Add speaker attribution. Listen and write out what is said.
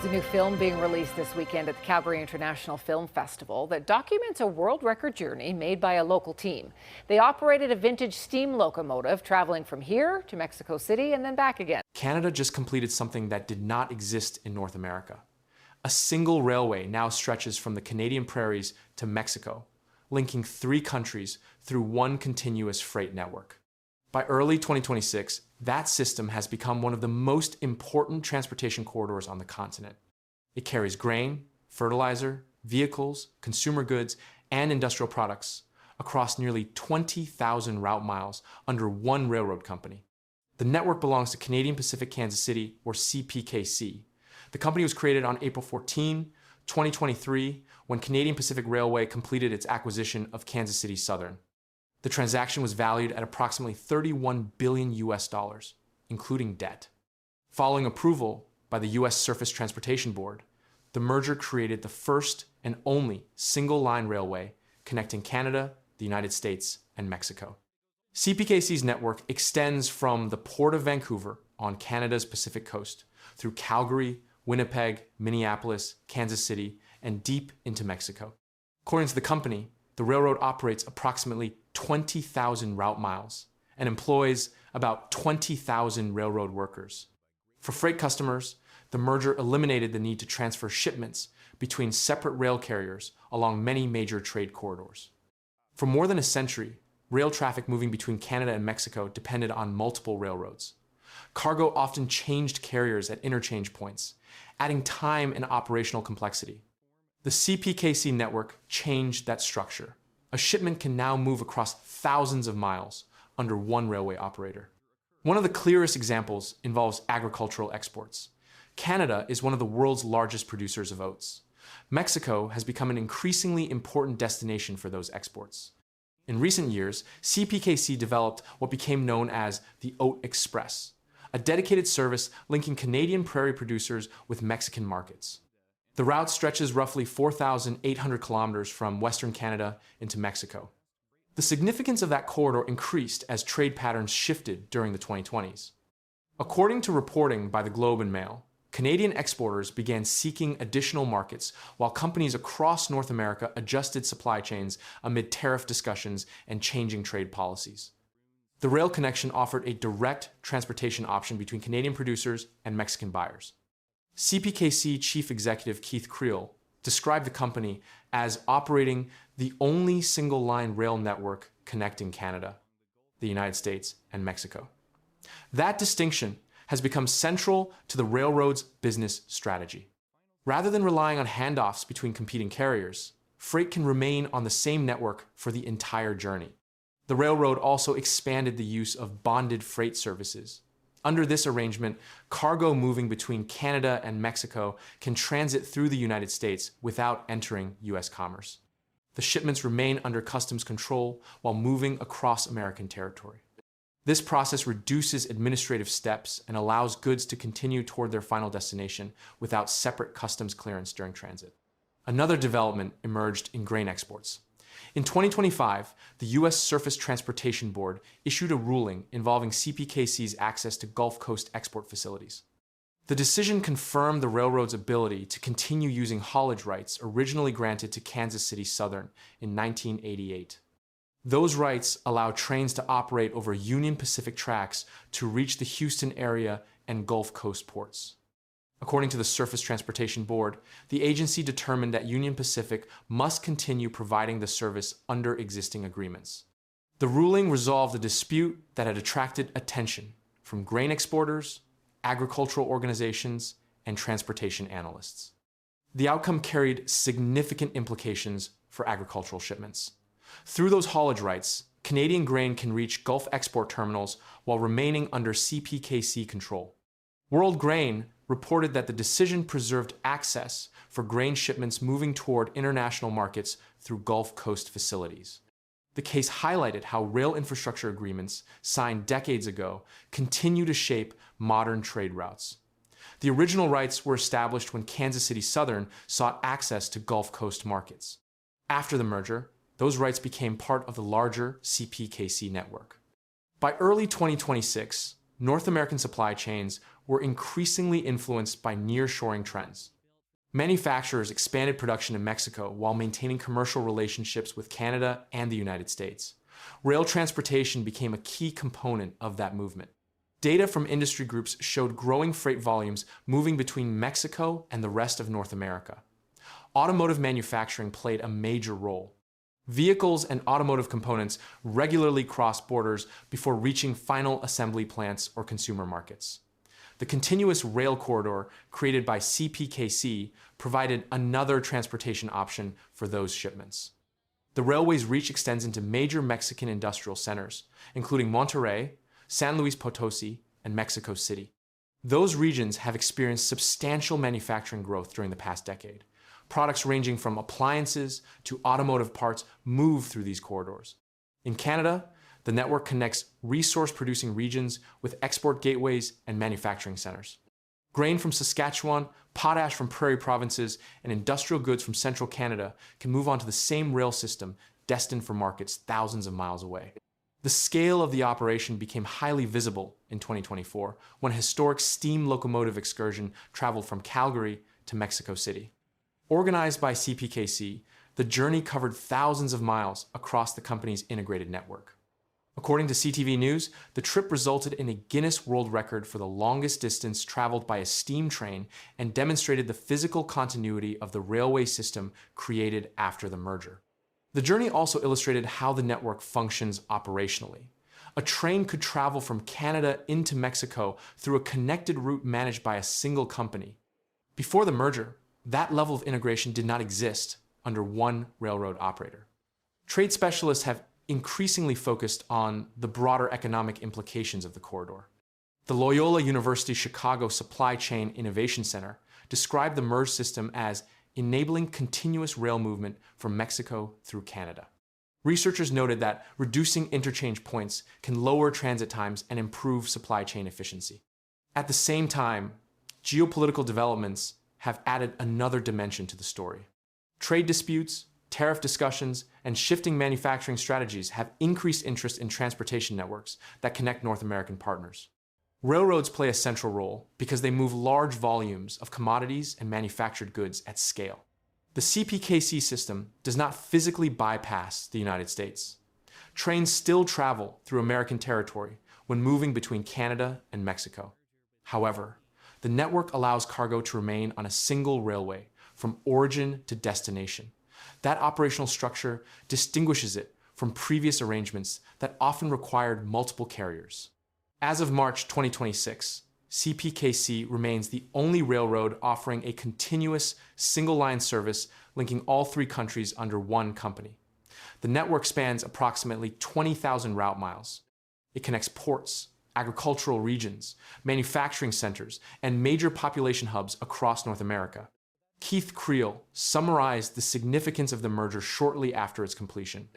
Speaker 1: There's a new film being released this weekend at the Calgary International Film Festival that documents a world record journey made by a local team. They operated a vintage steam locomotive traveling from here to Mexico City and then back again.
Speaker 2: Canada just completed something that did not exist in North America. A single railway now stretches from the Canadian prairies to Mexico, linking 3 countries through one continuous freight network. By early 2026, that system has become one of the most important transportation corridors on the continent. It carries grain, fertilizer, vehicles, consumer goods, and industrial products across nearly 20,000 route miles under one railroad company. The network belongs to Canadian Pacific Kansas City, or CPKC. The company was created on April 14, 2023, when Canadian Pacific Railway completed its acquisition of Kansas City Southern. The transaction was valued at approximately $31 billion, including debt. Following approval by the U.S. Surface Transportation Board, the merger created the first and only single-line railway connecting Canada, the United States, and Mexico. CPKC's network extends from the Port of Vancouver on Canada's Pacific coast through Calgary, Winnipeg, Minneapolis, Kansas City, and deep into Mexico. According to the company, the railroad operates approximately 20,000 route miles and employs about 20,000 railroad workers. For freight customers, the merger eliminated the need to transfer shipments between separate rail carriers along many major trade corridors. For more than a century, rail traffic moving between Canada and Mexico depended on multiple railroads. Cargo often changed carriers at interchange points, adding time and operational complexity. The CPKC network changed that structure. A shipment can now move across thousands of miles under one railway operator. One of the clearest examples involves agricultural exports. Canada is one of the world's largest producers of oats. Mexico has become an increasingly important destination for those exports. In recent years, CPKC developed what became known as the Oat Express, a dedicated service linking Canadian prairie producers with Mexican markets. The route stretches roughly 4,800 kilometers from Western Canada into Mexico. The significance of that corridor increased as trade patterns shifted during the 2020s. According to reporting by the Globe and Mail, Canadian exporters began seeking additional markets while companies across North America adjusted supply chains amid tariff discussions and changing trade policies. The rail connection offered a direct transportation option between Canadian producers and Mexican buyers. CPKC Chief Executive Keith Creel described the company as operating the only single-line rail network connecting Canada, the United States, and Mexico. That distinction has become central to the railroad's business strategy. Rather than relying on handoffs between competing carriers, freight can remain on the same network for the entire journey. The railroad also expanded the use of bonded freight services. Under this arrangement, cargo moving between Canada and Mexico can transit through the United States without entering U.S. commerce. The shipments remain under customs control while moving across American territory. This process reduces administrative steps and allows goods to continue toward their final destination without separate customs clearance during transit. Another development emerged in grain exports. In 2025, the U.S. Surface Transportation Board issued a ruling involving CPKC's access to Gulf Coast export facilities. The decision confirmed the railroad's ability to continue using haulage rights originally granted to Kansas City Southern in 1988. Those rights allow trains to operate over Union Pacific tracks to reach the Houston area and Gulf Coast ports. According to the Surface Transportation Board, the agency determined that Union Pacific must continue providing the service under existing agreements. The ruling resolved a dispute that had attracted attention from grain exporters, agricultural organizations, and transportation analysts. The outcome carried significant implications for agricultural shipments. Through those haulage rights, Canadian grain can reach Gulf export terminals while remaining under CPKC control. World Grain reported that the decision preserved access for grain shipments moving toward international markets through Gulf Coast facilities. The case highlighted how rail infrastructure agreements signed decades ago continue to shape modern trade routes. The original rights were established when Kansas City Southern sought access to Gulf Coast markets. After the merger, those rights became part of the larger CPKC network. By early 2026, North American supply chains were increasingly influenced by nearshoring trends. Manufacturers expanded production in Mexico while maintaining commercial relationships with Canada and the United States. Rail transportation became a key component of that movement. Data from industry groups showed growing freight volumes moving between Mexico and the rest of North America. Automotive manufacturing played a major role. Vehicles and automotive components regularly crossed borders before reaching final assembly plants or consumer markets. The continuous rail corridor created by CPKC provided another transportation option for those shipments. The railway's reach extends into major Mexican industrial centers, including Monterrey, San Luis Potosi, and Mexico City. Those regions have experienced substantial manufacturing growth during the past decade. Products ranging from appliances to automotive parts move through these corridors. In Canada, the network connects resource-producing regions with export gateways and manufacturing centers. Grain from Saskatchewan, potash from prairie provinces, and industrial goods from central Canada can move onto the same rail system destined for markets thousands of miles away. The scale of the operation became highly visible in 2024 when a historic steam locomotive excursion traveled from Calgary to Mexico City. Organized by CPKC, the journey covered thousands of miles across the company's integrated network. According to CTV News, the trip resulted in a Guinness World Record for the longest distance traveled by a steam train and demonstrated the physical continuity of the railway system created after the merger. The journey also illustrated how the network functions operationally. A train could travel from Canada into Mexico through a connected route managed by a single company. Before the merger, that level of integration did not exist under one railroad operator. Trade specialists have increasingly focused on the broader economic implications of the corridor. The Loyola University Chicago Supply Chain Innovation Center described the merged system as enabling continuous rail movement from Mexico through Canada. Researchers noted that reducing interchange points can lower transit times and improve supply chain efficiency. At the same time, geopolitical developments have added another dimension to the story. Trade disputes, tariff discussions, and shifting manufacturing strategies have increased interest in transportation networks that connect North American partners. Railroads play a central role because they move large volumes of commodities and manufactured goods at scale. The CPKC system does not physically bypass the United States. Trains still travel through American territory when moving between Canada and Mexico. However, the network allows cargo to remain on a single railway from origin to destination. That operational structure distinguishes it from previous arrangements that often required multiple carriers. As of March 2026, CPKC remains the only railroad offering a continuous single-line service linking all three countries under one company. The network spans approximately 20,000 route miles. It connects ports, agricultural regions, manufacturing centers, and major population hubs across North America. Keith Creel summarized the significance of the merger shortly after its completion.